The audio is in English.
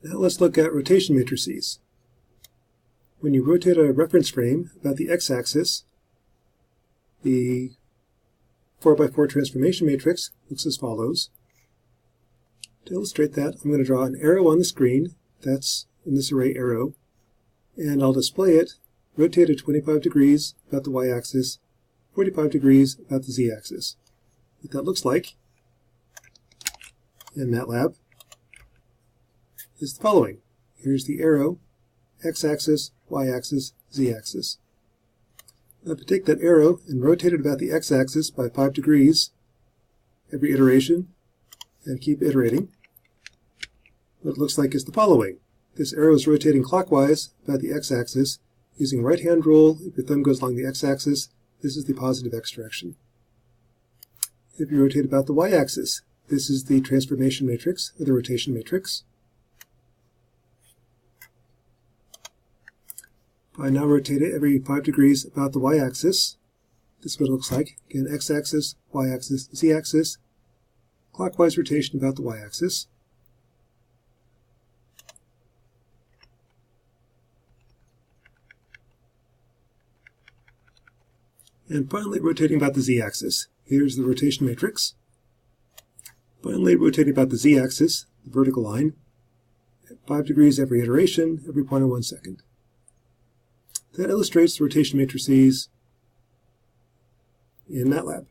Now let's look at rotation matrices. When you rotate a reference frame about the x-axis, the 4x4 transformation matrix looks as follows. To illustrate that, I'm going to draw an arrow on the screen, that's in this array arrow, and I'll display it rotated 25 degrees about the y-axis, 45 degrees about the z-axis. What that looks like in MATLAB is the following. Here's the arrow, x-axis, y-axis, z-axis. Now if I take that arrow and rotate it about the x-axis by 5 degrees every iteration and keep iterating, what it looks like is the following. This arrow is rotating clockwise about the x-axis using right-hand rule. If your thumb goes along the x-axis, this is the positive x direction. If you rotate about the y-axis, this is the transformation matrix, or the rotation matrix. If I now rotate it every 5 degrees about the y-axis, this is what it looks like. Again, x-axis, y-axis, z-axis, clockwise rotation about the y-axis. And finally, rotating about the z-axis. Here's the rotation matrix. Finally, rotating about the z-axis, the vertical line, at 5 degrees every iteration, every 0.01 second. That illustrates the rotation matrices in MATLAB.